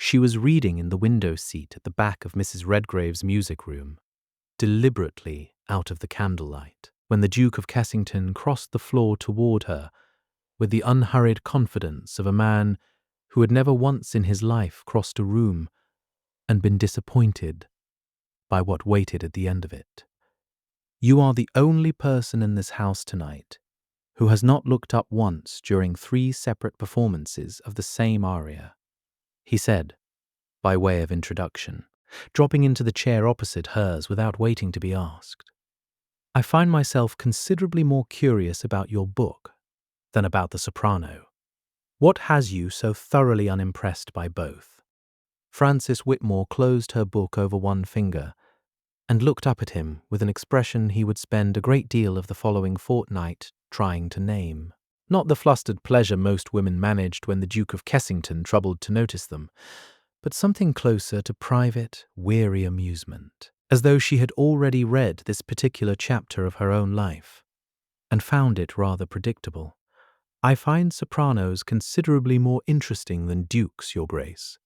She was reading in the window seat at the back of Mrs. Redgrave's music room, deliberately out of the candlelight, when the Duke of Kessington crossed the floor toward her with the unhurried confidence of a man who had never once in his life crossed a room and been disappointed by what waited at the end of it. "You are the only person in this house tonight who has not looked up once during 3 separate performances of the same aria," he said, by way of introduction, dropping into the chair opposite hers without waiting to be asked. "I find myself considerably more curious about your book than about the soprano. What has you so thoroughly unimpressed by both?" Frances Whitmore closed her book over one finger and looked up at him with an expression he would spend a great deal of the following fortnight trying to name. Not the flustered pleasure most women managed when the Duke of Kessington troubled to notice them, but something closer to private, weary amusement, as though she had already read this particular chapter of her own life, and found it rather predictable. "I find sopranos considerably more interesting than dukes, Your Grace,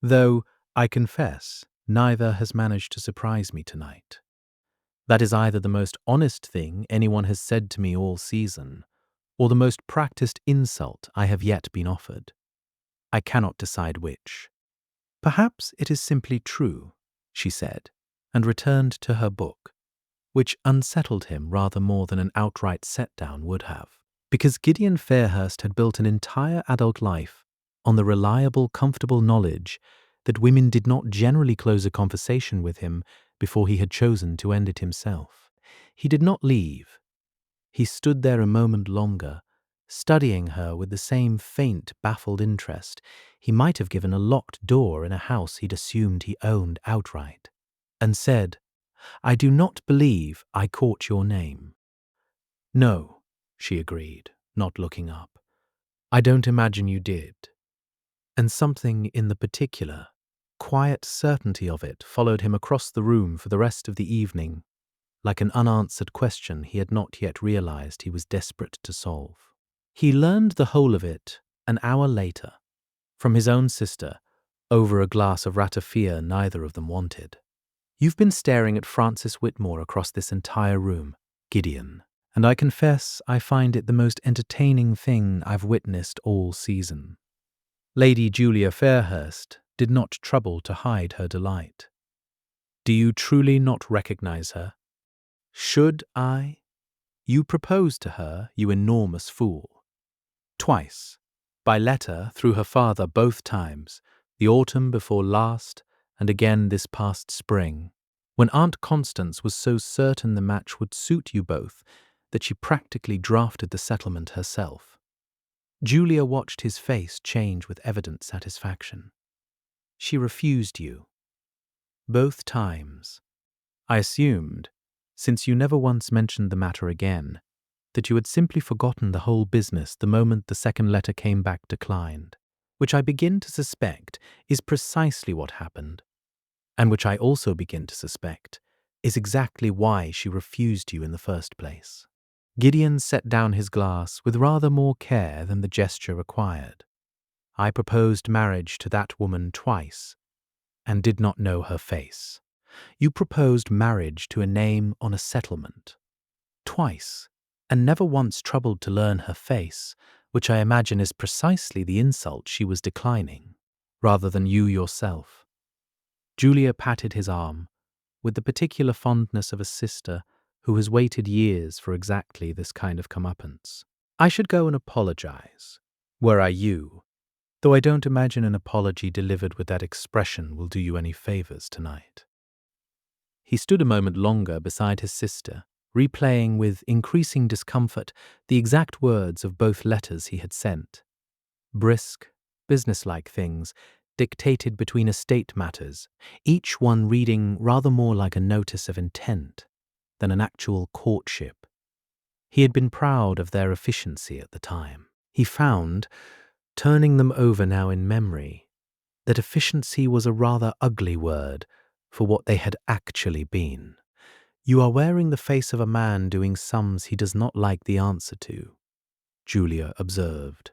though, I confess, neither has managed to surprise me tonight. That is either the most honest thing anyone has said to me all season, or the most practiced insult I have yet been offered. I cannot decide which." "Perhaps it is simply true," she said, and returned to her book, which unsettled him rather more than an outright set-down would have, because Gideon Fairhurst had built an entire adult life on the reliable, comfortable knowledge that women did not generally close a conversation with him before he had chosen to end it himself. He did not leave. He stood there a moment longer, studying her with the same faint, baffled interest he might have given a locked door in a house he'd assumed he owned outright, and said, "I do not believe I caught your name." "No," she agreed, not looking up. "I don't imagine you did." And something in the particular, quiet certainty of it followed him across the room for the rest of the evening, like an unanswered question he had not yet realized he was desperate to solve. He learned the whole of it an hour later, from his own sister, over a glass of ratafia neither of them wanted. "You've been staring at Frances Whitmore across this entire room, Gideon, and I confess I find it the most entertaining thing I've witnessed all season." Lady Julia Fairhurst did not trouble to hide her delight. "Do you truly not recognize her?" "Should I? You proposed to her, you enormous fool. Twice. By letter, through her father both times, the autumn before last, and again this past spring, when Aunt Constance was so certain the match would suit you both that she practically drafted the settlement herself." Julia watched his face change with evident satisfaction. "She refused you." "Both times. I assumed, since you never once mentioned the matter again, that you had simply forgotten the whole business the moment the second letter came back declined, which I begin to suspect is precisely what happened, and which I also begin to suspect is exactly why she refused you in the first place." Gideon set down his glass with rather more care than the gesture required. "I proposed marriage to that woman twice, and did not know her face. You proposed marriage to a name on a settlement. Twice, and never once troubled to learn her face, which I imagine is precisely the insult she was declining, rather than you yourself." Julia patted his arm, with the particular fondness of a sister who has waited years for exactly this kind of comeuppance. "I should go and apologize, were I you, though I don't imagine an apology delivered with that expression will do you any favors tonight." He stood a moment longer beside his sister, replaying with increasing discomfort the exact words of both letters he had sent. Brisk, businesslike things, dictated between estate matters, each one reading rather more like a notice of intent than an actual courtship. He had been proud of their efficiency at the time. He found, turning them over now in memory, that efficiency was a rather ugly word for what they had actually been. "You are wearing the face of a man doing sums he does not like the answer to," Julia observed.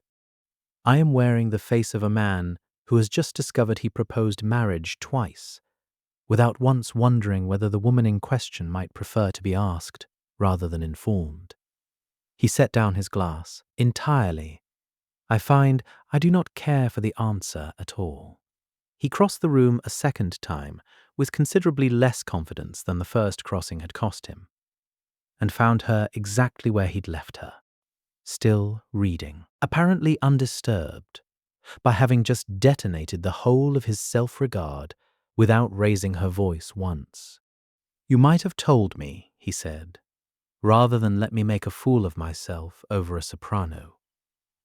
"I am wearing the face of a man who has just discovered he proposed marriage twice, without once wondering whether the woman in question might prefer to be asked rather than informed. He set down his glass. Entirely. I find I do not care for the answer at all. He crossed the room a second time, with considerably less confidence than the first crossing had cost him, and found her exactly where he'd left her, still reading, apparently undisturbed, by having just detonated the whole of his self-regard without raising her voice once. "You might have told me," he said, "rather than let me make a fool of myself over a soprano.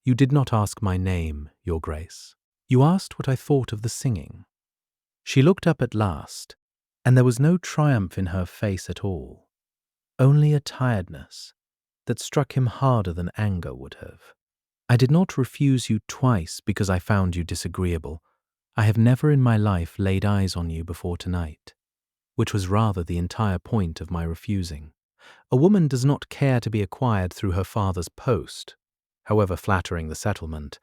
You did not ask my name, Your Grace. You asked what I thought of the singing." She looked up at last, and there was no triumph in her face at all, only a tiredness that struck him harder than anger would have. "I did not refuse you twice because I found you disagreeable. I have never in my life laid eyes on you before tonight, which was rather the entire point of my refusing. A woman does not care to be acquired through her father's post, however flattering the settlement,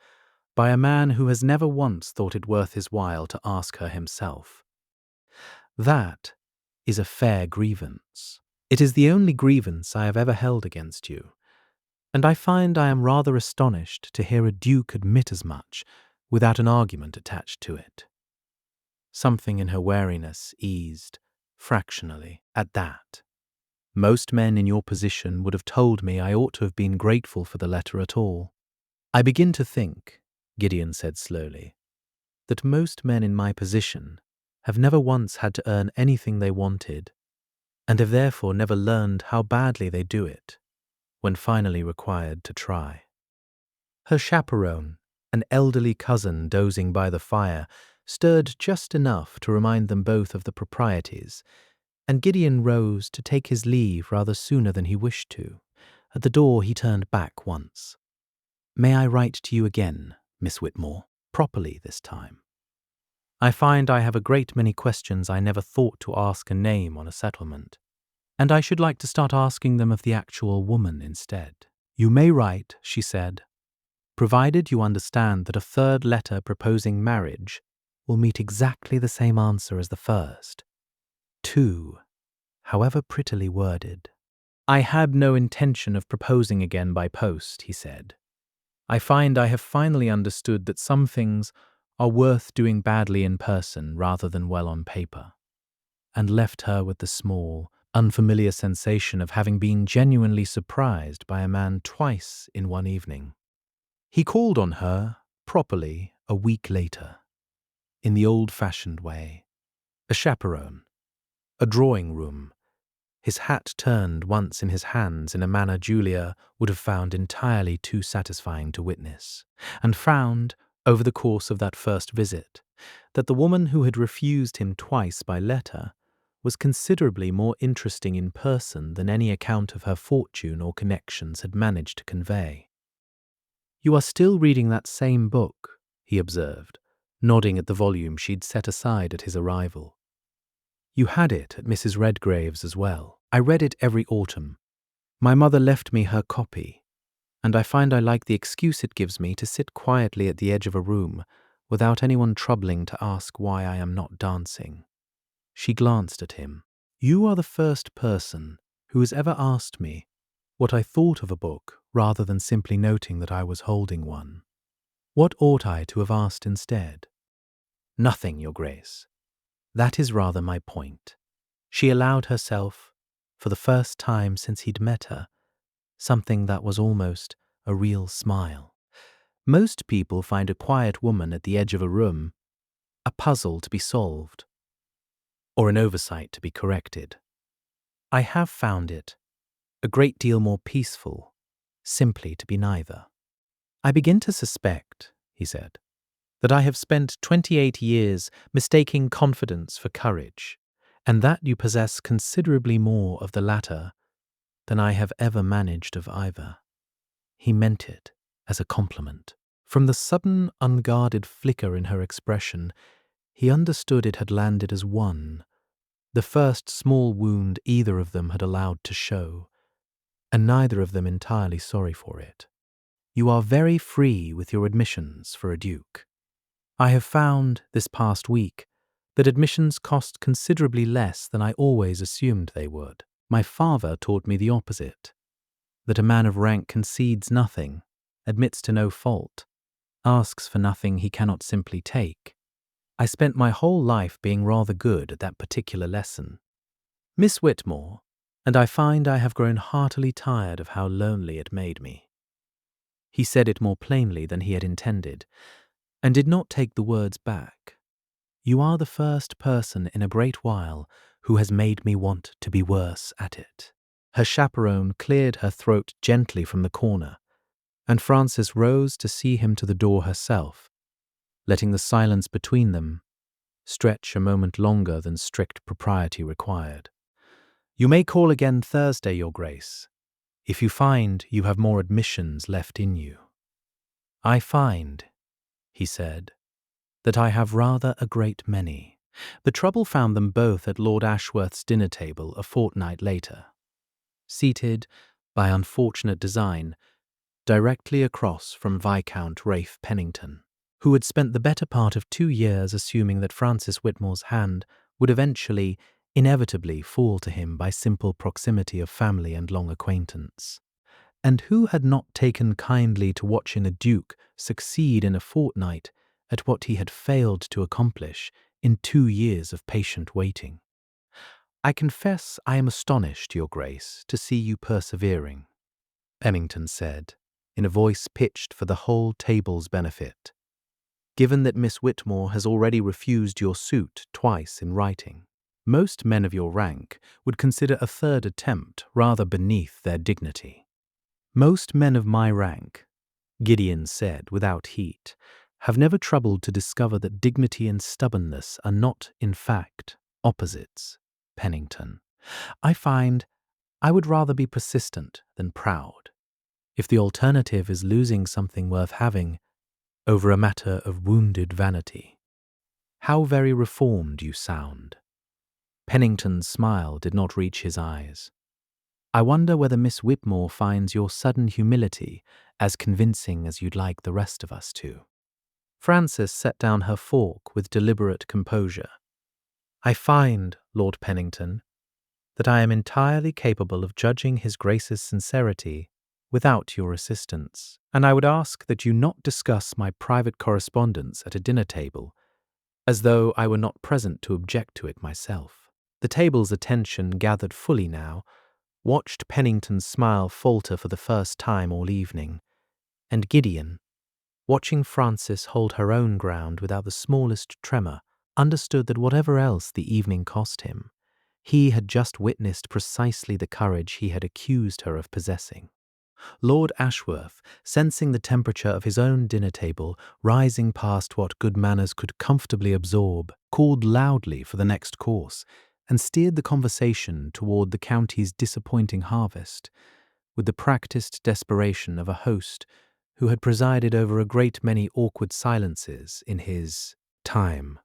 by a man who has never once thought it worth his while to ask her himself. That is a fair grievance. It is the only grievance I have ever held against you, and I find I am rather astonished to hear a duke admit as much without an argument attached to it." Something in her wariness eased, fractionally, at that. "Most men in your position would have told me I ought to have been grateful for the letter at all. I begin to think," Gideon said slowly, "that most men in my position have never once had to earn anything they wanted, and have therefore never learned how badly they do it when finally required to try." Her chaperone, an elderly cousin dozing by the fire, stirred just enough to remind them both of the proprieties, and Gideon rose to take his leave rather sooner than he wished to. At the door he turned back once. "May I write to you again, Miss Whitmore, properly this time? I find I have a great many questions I never thought to ask a name on a settlement, and I should like to start asking them of the actual woman instead." "You may write," she said, "provided you understand that a third letter proposing marriage will meet exactly the same answer as the first. 2, however prettily worded." "I had no intention of proposing again by post," he said. "I find I have finally understood that some things are worth doing badly in person rather than well on paper," and left her with the small, unfamiliar sensation of having been genuinely surprised by a man twice in one evening. He called on her, properly, a week later, in the old-fashioned way. A chaperone, a drawing-room, his hat turned once in his hands in a manner Julia would have found entirely too satisfying to witness, and found, over the course of that first visit, that the woman who had refused him twice by letter was considerably more interesting in person than any account of her fortune or connections had managed to convey. "You are still reading that same book," he observed, nodding at the volume she'd set aside at his arrival. "You had it at Mrs. Redgrave's as well. I read it every autumn. My mother left me her copy, and I find I like the excuse it gives me to sit quietly at the edge of a room without anyone troubling to ask why I am not dancing." She glanced at him. "You are the first person who has ever asked me what I thought of a book rather than simply noting that I was holding one. What ought I to have asked instead?" "Nothing, Your Grace. That is rather my point." She allowed herself, for the first time since he'd met her, something that was almost a real smile. Most people find a quiet woman at the edge of a room a puzzle to be solved, or an oversight to be corrected. I have found it a great deal more peaceful, simply to be neither. "I begin to suspect," he said, "that I have spent 28 years mistaking confidence for courage, and that you possess considerably more of the latter than I have ever managed of either." He meant it as a compliment. From the sudden, unguarded flicker in her expression, he understood it had landed as one, the first small wound either of them had allowed to show, and neither of them entirely sorry for it. "You are very free with your admissions for a duke." I have found, this past week, that admissions cost considerably less than I always assumed they would. My father taught me the opposite, that a man of rank concedes nothing, admits to no fault, asks for nothing he cannot simply take. I spent my whole life being rather good at that particular lesson. Miss Whitmore, and I find I have grown heartily tired of how lonely it made me. He said it more plainly than he had intended, and did not take the words back. You are the first person in a great while who has made me want to be worse at it. Her chaperone cleared her throat gently from the corner, and Frances rose to see him to the door herself, letting the silence between them stretch a moment longer than strict propriety required. You may call again Thursday, Your Grace, if you find you have more admissions left in you. I find, he said, that I have rather a great many. The trouble found them both at Lord Ashworth's dinner table a fortnight later, seated, by unfortunate design, directly across from Viscount Ralph Pennington, who had spent the better part of 2 years assuming that Frances Whitmore's hand would eventually, inevitably fall to him by simple proximity of family and long acquaintance, and who had not taken kindly to watching a duke succeed in a fortnight at what he had failed to accomplish in 2 years of patient waiting. I confess I am astonished, Your Grace, to see you persevering, Pennington said, in a voice pitched for the whole table's benefit, given that Miss Whitmore has already refused your suit twice in writing. Most men of your rank would consider a third attempt rather beneath their dignity. Most men of my rank, Gideon said without heat, have never troubled to discover that dignity and stubbornness are not, in fact, opposites, Pennington. I find I would rather be persistent than proud, if the alternative is losing something worth having over a matter of wounded vanity. How very reformed you sound. Pennington's smile did not reach his eyes. I wonder whether Miss Whitmore finds your sudden humility as convincing as you'd like the rest of us to. Frances set down her fork with deliberate composure. I find, Lord Pennington, that I am entirely capable of judging His Grace's sincerity without your assistance, and I would ask that you not discuss my private correspondence at a dinner table, as though I were not present to object to it myself. The table's attention, gathered fully now, watched Pennington's smile falter for the first time all evening, and Gideon, watching Frances hold her own ground without the smallest tremor, understood that whatever else the evening cost him, he had just witnessed precisely the courage he had accused her of possessing. Lord Ashworth, sensing the temperature of his own dinner table rising past what good manners could comfortably absorb, called loudly for the next course, and steered the conversation toward the county's disappointing harvest, with the practiced desperation of a host who had presided over a great many awkward silences in his time.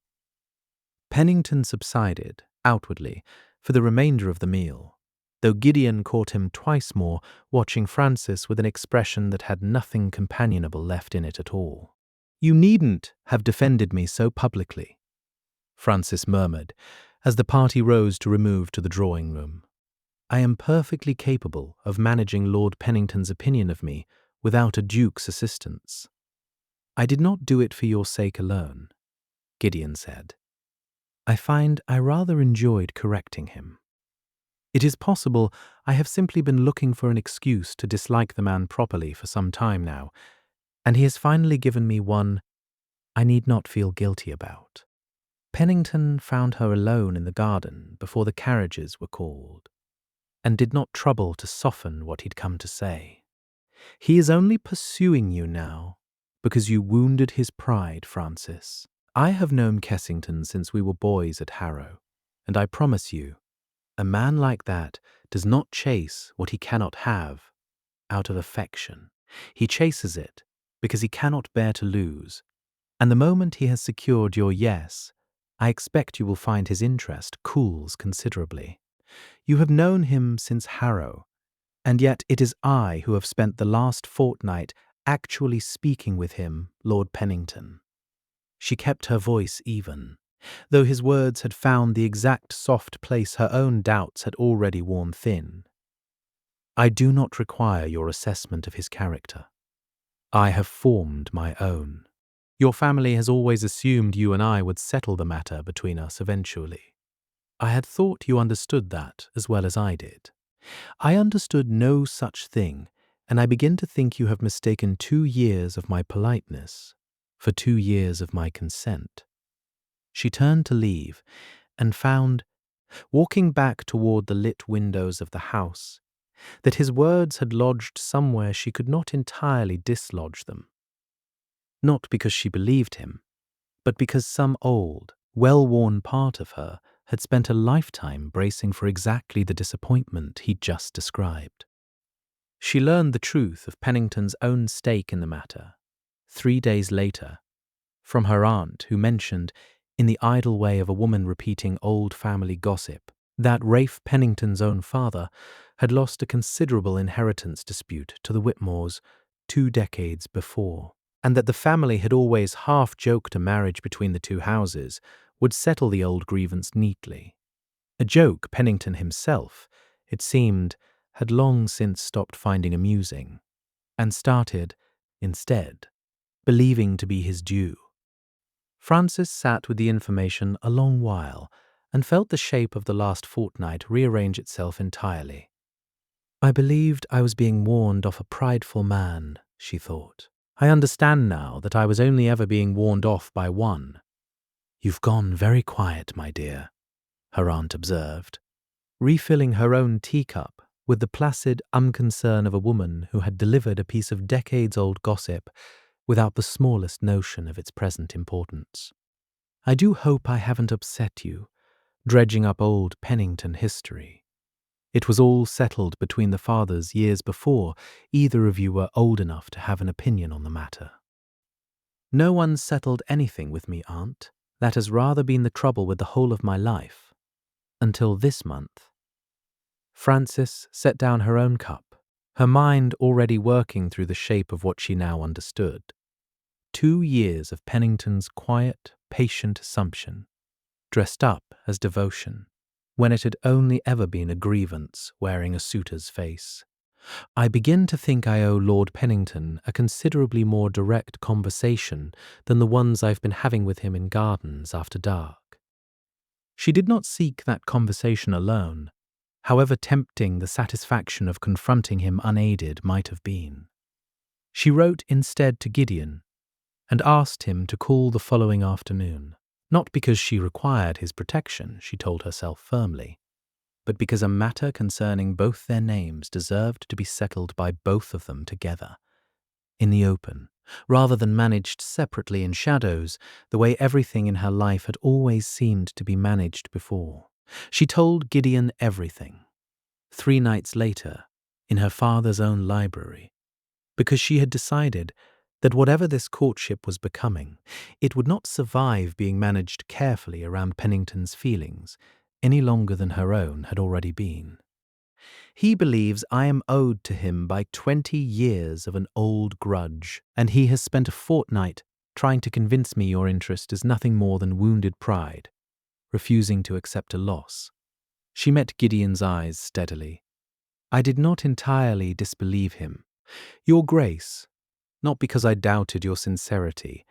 Pennington subsided, outwardly, for the remainder of the meal, though Gideon caught him twice more watching Frances with an expression that had nothing companionable left in it at all. You needn't have defended me so publicly, Frances murmured, as the party rose to remove to the drawing-room. I am perfectly capable of managing Lord Pennington's opinion of me without a duke's assistance. I did not do it for your sake alone, Gideon said. I find I rather enjoyed correcting him. It is possible I have simply been looking for an excuse to dislike the man properly for some time now, and he has finally given me one I need not feel guilty about. Pennington found her alone in the garden before the carriages were called, and did not trouble to soften what he'd come to say. He is only pursuing you now because you wounded his pride, Frances. I have known Kessington since we were boys at Harrow, and I promise you, a man like that does not chase what he cannot have out of affection. He chases it because he cannot bear to lose, and the moment he has secured your yes, I expect you will find his interest cools considerably. You have known him since Harrow, and yet it is I who have spent the last fortnight actually speaking with him, Lord Pennington. She kept her voice even. Though his words had found the exact soft place her own doubts had already worn thin. I do not require your assessment of his character. I have formed my own. Your family has always assumed you and I would settle the matter between us eventually. I had thought you understood that as well as I did. I understood no such thing, and I begin to think you have mistaken 2 years of my politeness for 2 years of my consent. She turned to leave and found, walking back toward the lit windows of the house, that his words had lodged somewhere she could not entirely dislodge them. Not because she believed him, but because some old, well-worn part of her had spent a lifetime bracing for exactly the disappointment he'd just described. She learned the truth of Pennington's own stake in the matter 3 days later, from her aunt, who mentioned, in the idle way of a woman repeating old family gossip, that Rafe Pennington's own father had lost a considerable inheritance dispute to the Whitmores 2 decades before, and that the family had always half-joked a marriage between the two houses would settle the old grievance neatly. A joke Pennington himself, it seemed, had long since stopped finding amusing, and started, instead, believing to be his due. Francis sat with the information a long while and felt the shape of the last fortnight rearrange itself entirely. I believed I was being warned off a prideful man, she thought. I understand now that I was only ever being warned off by one. You've gone very quiet, my dear, her aunt observed, refilling her own teacup with the placid unconcern of a woman who had delivered a piece of decades-old gossip without the smallest notion of its present importance. I do hope I haven't upset you, dredging up old Pennington history. It was all settled between the fathers years before either of you were old enough to have an opinion on the matter. No one settled anything with me, Aunt. That has rather been the trouble with the whole of my life. Until this month. Frances set down her own cup, her mind already working through the shape of what she now understood. 2 years of Pennington's quiet, patient assumption, dressed up as devotion, when it had only ever been a grievance wearing a suitor's face. I begin to think I owe Lord Pennington a considerably more direct conversation than the ones I've been having with him in gardens after dark. She did not seek that conversation alone, however tempting the satisfaction of confronting him unaided might have been. She wrote instead to Gideon and asked him to call the following afternoon, not because she required his protection, she told herself firmly, but because a matter concerning both their names deserved to be settled by both of them together, in the open, rather than managed separately in shadows, the way everything in her life had always seemed to be managed before. She told Gideon everything, 3 nights later, in her father's own library, because she had decided that whatever this courtship was becoming, it would not survive being managed carefully around Pennington's feelings any longer than her own had already been. He believes I am owed to him by 20 years of an old grudge, and he has spent a fortnight trying to convince me your interest is nothing more than wounded pride, refusing to accept a loss. She met Gideon's eyes steadily. I did not entirely disbelieve him. Your Grace, not because I doubted your sincerity,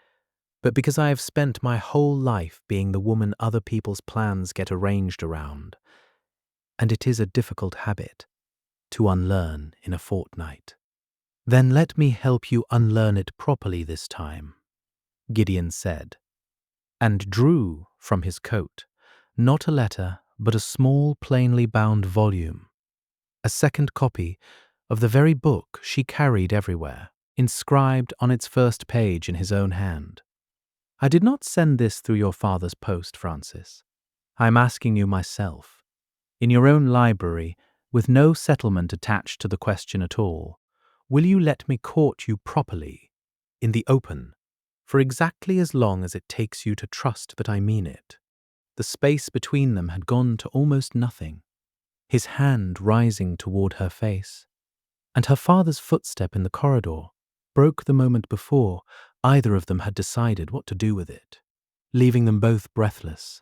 but because I have spent my whole life being the woman other people's plans get arranged around, and it is a difficult habit to unlearn in a fortnight. Then let me help you unlearn it properly this time, Gideon said, and drew from his coat not a letter but a small plainly bound volume, a second copy of the very book she carried everywhere, inscribed on its first page in his own hand. I did not send this through your father's post, Francis. I am asking you myself, in your own library, with no settlement attached to the question at all, will you let me court you properly, in the open, for exactly as long as it takes you to trust that I mean it? The space between them had gone to almost nothing, his hand rising toward her face, and her father's footstep in the corridor broke the moment before either of them had decided what to do with it. leaving them both breathless,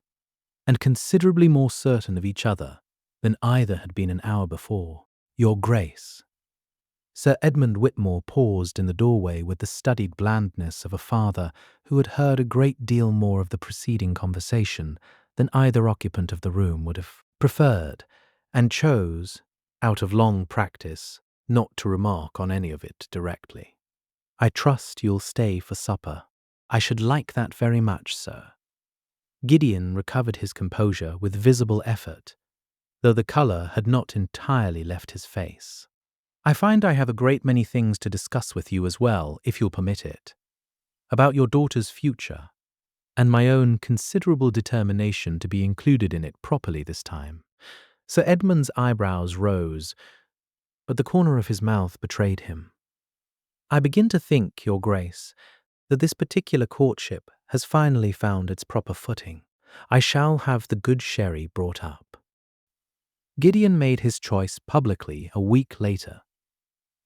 and considerably more certain of each other than either had been an hour before. "Your Grace." Sir Edmund Whitmore paused in the doorway with the studied blandness of a father who had heard a great deal more of the preceding conversation than either occupant of the room would have preferred, and chose, out of long practice, not to remark on any of it directly. "I trust you'll stay for supper." "I should like that very much, sir." Gideon recovered his composure with visible effort, though the colour had not entirely left his face. "I find I have a great many things to discuss with you as well, if you'll permit it, about your daughter's future, and my own considerable determination to be included in it properly this time." Sir Edmund's eyebrows rose, but the corner of his mouth betrayed him. "I begin to think, Your Grace, that this particular courtship has finally found its proper footing. I shall have the good sherry brought up." Gideon made his choice publicly a week later,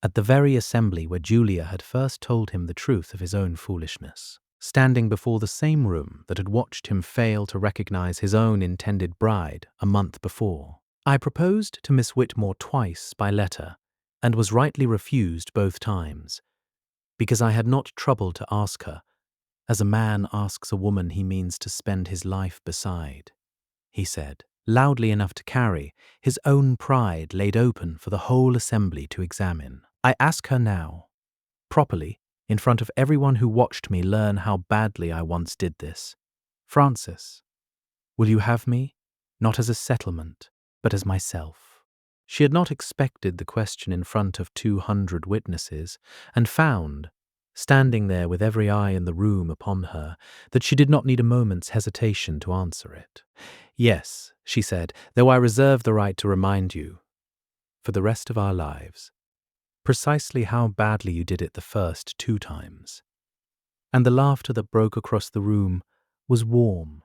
at the very assembly where Julia had first told him the truth of his own foolishness, standing before the same room that had watched him fail to recognize his own intended bride a month before. "I proposed to Miss Whitmore twice by letter, and was rightly refused both times, because I had not troubled to ask her, as a man asks a woman he means to spend his life beside," he said, loudly enough to carry his own pride laid open for the whole assembly to examine. "I ask her now, properly, in front of everyone who watched me learn how badly I once did this. Francis, will you have me, not as a settlement, but as myself?" She had not expected the question in front of 200 witnesses, and found, standing there with every eye in the room upon her, that she did not need a moment's hesitation to answer it. "Yes," she said, "though I reserve the right to remind you, for the rest of our lives, precisely how badly you did it the first 2 times." And the laughter that broke across the room was warm,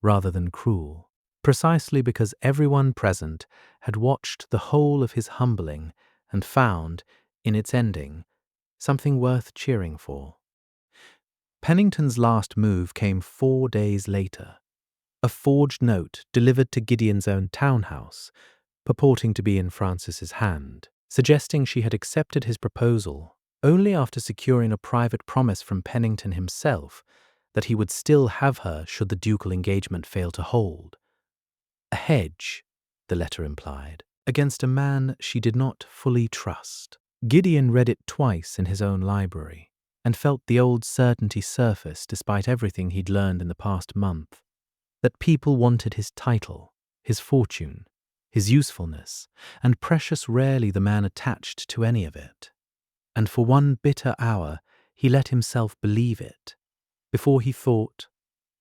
rather than cruel, precisely because everyone present had watched the whole of his humbling and found, in its ending, something worth cheering for. Pennington's last move came 4 days later, a forged note delivered to Gideon's own townhouse, purporting to be in Francis's hand, suggesting she had accepted his proposal only after securing a private promise from Pennington himself that he would still have her should the ducal engagement fail to hold. A hedge, the letter implied, against a man she did not fully trust. Gideon read it twice in his own library, and felt the old certainty surface despite everything he'd learned in the past month, that people wanted his title, his fortune, his usefulness, and precious rarely the man attached to any of it. And for one bitter hour he let himself believe it, before he thought,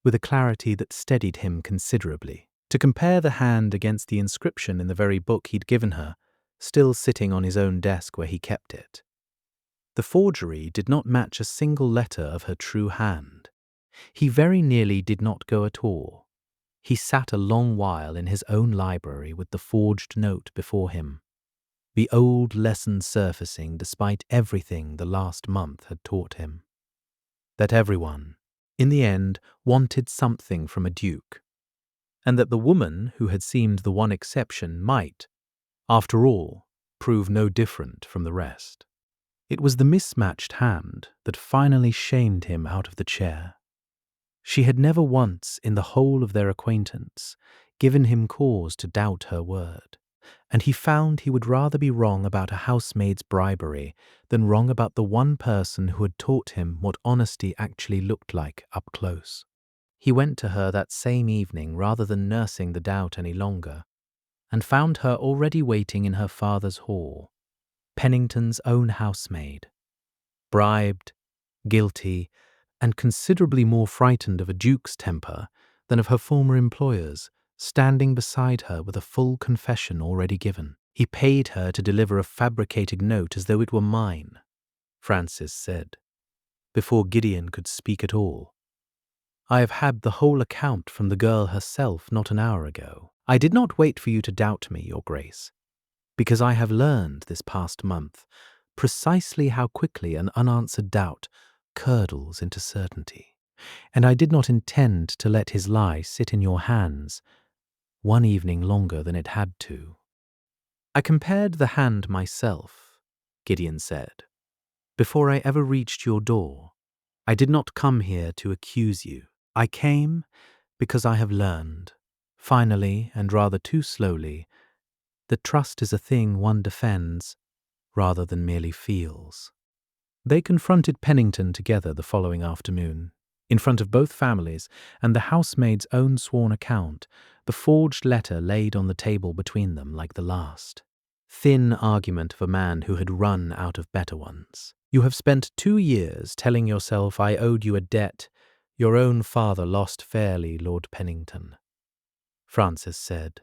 with a clarity that steadied him considerably, to compare the hand against the inscription in the very book he'd given her, still sitting on his own desk where he kept it. The forgery did not match a single letter of her true hand. He very nearly did not go at all. He sat a long while in his own library with the forged note before him, the old lesson surfacing despite everything the last month had taught him. That everyone, in the end, wanted something from a duke, and that the woman who had seemed the one exception might, after all, prove no different from the rest. It was the mismatched hand that finally shamed him out of the chair. She had never once, in the whole of their acquaintance, given him cause to doubt her word, and he found he would rather be wrong about a housemaid's bribery than wrong about the one person who had taught him what honesty actually looked like up close. He went to her that same evening rather than nursing the doubt any longer, and found her already waiting in her father's hall, Pennington's own housemaid, bribed, guilty, and considerably more frightened of a duke's temper than of her former employers, standing beside her with a full confession already given. "He paid her to deliver a fabricated note as though it were mine," Francis said, before Gideon could speak at all. "I have had the whole account from the girl herself not an hour ago. I did not wait for you to doubt me, Your Grace, because I have learned this past month precisely how quickly an unanswered doubt curdles into certainty. and I did not intend to let his lie sit in your hands one evening longer than it had to." "I compared the hand myself," Gideon said, "before I ever reached your door. I did not come here to accuse you. I came because I have learned, finally and rather too slowly, that trust is a thing one defends rather than merely feels." They confronted Pennington together the following afternoon, in front of both families and the housemaid's own sworn account, the forged letter laid on the table between them like the last. Thin argument of a man who had run out of better ones. "You have spent 2 years telling yourself I owed you a debt your own father lost fairly, Lord Pennington," Frances said,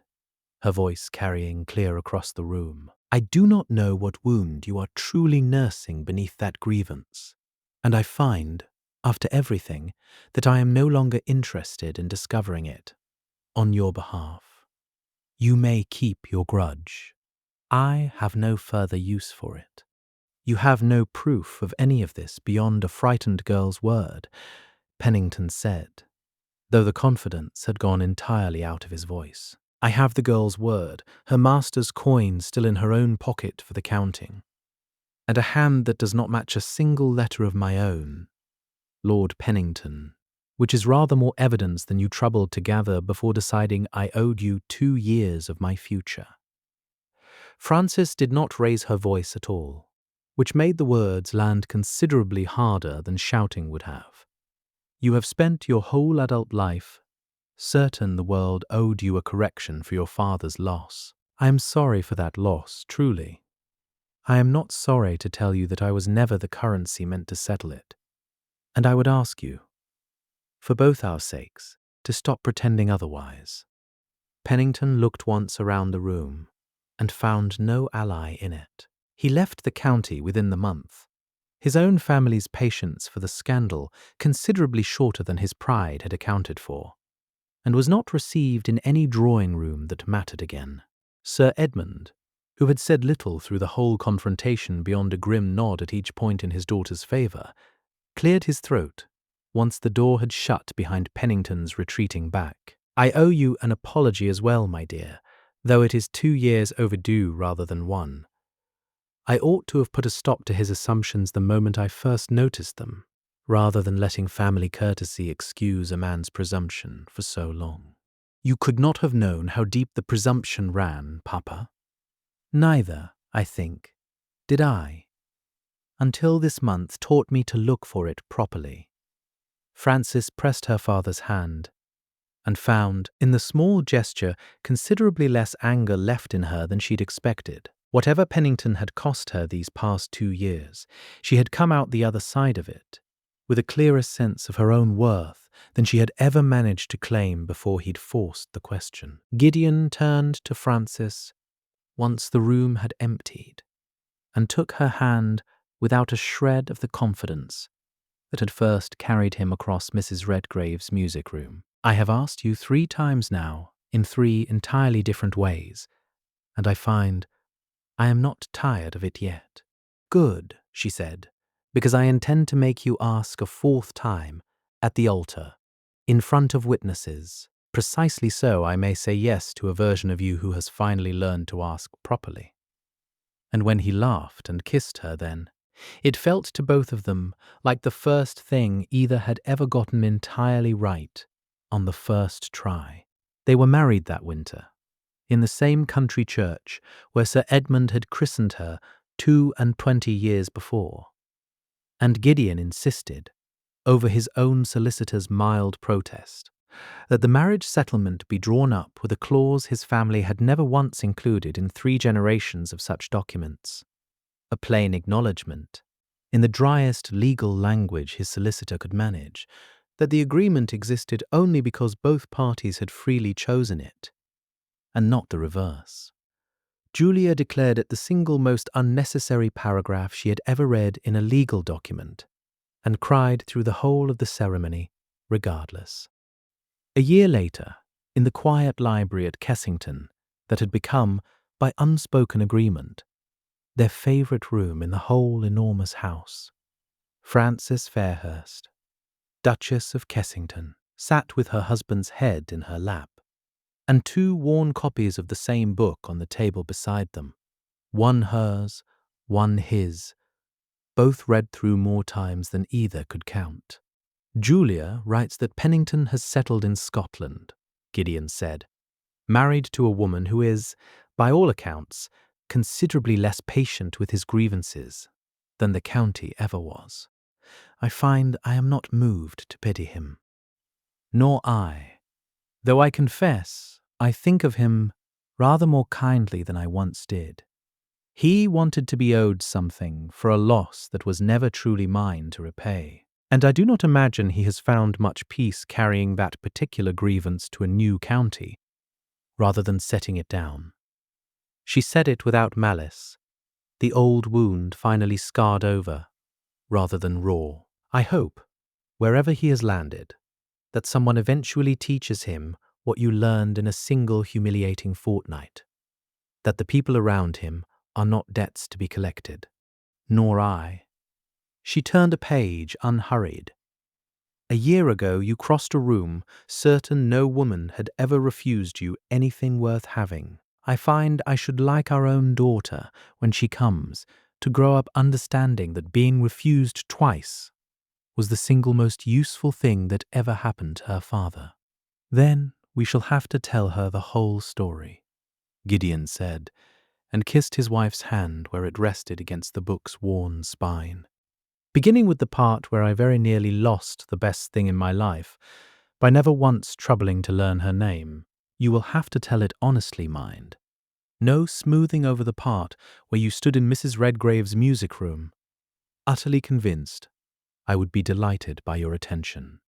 her voice carrying clear across the room. "I do not know what wound you are truly nursing beneath that grievance, and I find, after everything, that I am no longer interested in discovering it on your behalf. You may keep your grudge. I have no further use for it. You have no proof of any of this beyond a frightened girl's word," Pennington said, though the confidence had gone entirely out of his voice. "I have the girl's word, her master's coin still in her own pocket for the counting, and a hand that does not match a single letter of my own, Lord Pennington, which is rather more evidence than you troubled to gather before deciding I owed you 2 years of my future." Frances did not raise her voice at all, which made the words land considerably harder than shouting would have. "You have spent your whole adult life certain the world owed you a correction for your father's loss. I am sorry for that loss, truly. I am not sorry to tell you that I was never the currency meant to settle it. And I would ask you, for both our sakes, to stop pretending otherwise." Pennington looked once around the room and found no ally in it. He left the county within the month, his own family's patience for the scandal considerably shorter than his pride had accounted for, and was not received in any drawing-room that mattered again. Sir Edmund, who had said little through the whole confrontation beyond a grim nod at each point in his daughter's favour, cleared his throat once the door had shut behind Pennington's retreating back. "I owe you an apology as well, my dear, though it is 2 years overdue rather than 1. I ought to have put a stop to his assumptions the moment I first noticed them, rather than letting family courtesy excuse a man's presumption for so long." "You could not have known how deep the presumption ran, Papa." "Neither, I think, did I, until this month taught me to look for it properly." Frances pressed her father's hand, and found, in the small gesture, considerably less anger left in her than she'd expected. Whatever Pennington had cost her these past 2 years, she had come out the other side of it, with a clearer sense of her own worth than she had ever managed to claim before he'd forced the question. Gideon turned to Frances once the room had emptied, and took her hand without a shred of the confidence that had first carried him across Mrs. Redgrave's music room. "I have asked you 3 times now, in 3 entirely different ways, and I find I am not tired of it yet." "Good," she said, "because I intend to make you ask a 4th time, at the altar, in front of witnesses. Precisely so I may say yes to a version of you who has finally learned to ask properly." And when he laughed and kissed her then, it felt to both of them like the first thing either had ever gotten entirely right on the first try. They were married that winter, in the same country church where Sir Edmund had christened her 22 years before, and Gideon insisted, over his own solicitor's mild protest, that the marriage settlement be drawn up with a clause his family had never once included in 3 generations of such documents, a plain acknowledgement, in the driest legal language his solicitor could manage, that the agreement existed only because both parties had freely chosen it, and not the reverse. Julia declared it the single most unnecessary paragraph she had ever read in a legal document, and cried through the whole of the ceremony, regardless. A year later, in the quiet library at Kessington that had become, by unspoken agreement, their favourite room in the whole enormous house, Frances Fairhurst, Duchess of Kessington, sat with her husband's head in her lap, and two worn copies of the same book on the table beside them, one hers, one his, both read through more times than either could count. Julia writes that Pennington has settled in Scotland, Gideon said, married to a woman who is, by all accounts, considerably less patient with his grievances than the county ever was. I find I am not moved to pity him. Nor I, though I confess I think of him rather more kindly than I once did. He wanted to be owed something for a loss that was never truly mine to repay, and I do not imagine he has found much peace carrying that particular grievance to a new county, rather than setting it down. She said it without malice, the old wound finally scarred over, rather than raw. I hope, wherever he has landed, that someone eventually teaches him what you learned in a single humiliating fortnight, that the people around him are not debts to be collected, nor I. She turned a page unhurried. A year ago you crossed a room certain no woman had ever refused you anything worth having. I find I should like our own daughter, when she comes, to grow up understanding that being refused twice was the single most useful thing that ever happened to her father. Then we shall have to tell her the whole story, Gideon said, and kissed his wife's hand where it rested against the book's worn spine. Beginning with the part where I very nearly lost the best thing in my life, by never once troubling to learn her name. You will have to tell it honestly, mind. No smoothing over the part where you stood in Mrs. Redgrave's music room. Utterly convinced, I would be delighted by your attention.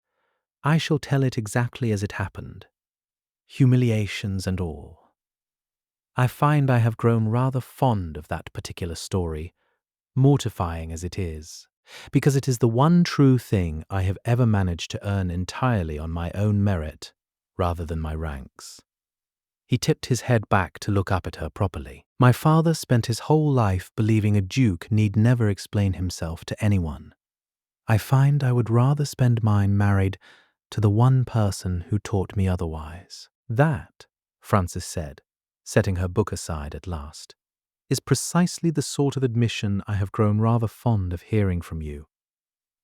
I shall tell it exactly as it happened, humiliations and all. I find I have grown rather fond of that particular story, mortifying as it is, because it is the one true thing I have ever managed to earn entirely on my own merit, rather than my ranks. He tipped his head back to look up at her properly. My father spent his whole life believing a duke need never explain himself to anyone. I find I would rather spend mine married to the one person who taught me otherwise. That, Frances said, setting her book aside at last, is precisely the sort of admission I have grown rather fond of hearing from you.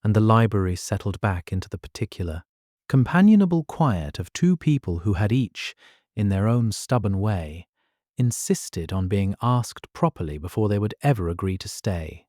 And the library settled back into the particular, companionable quiet of two people who had each, in their own stubborn way, insisted on being asked properly before they would ever agree to stay.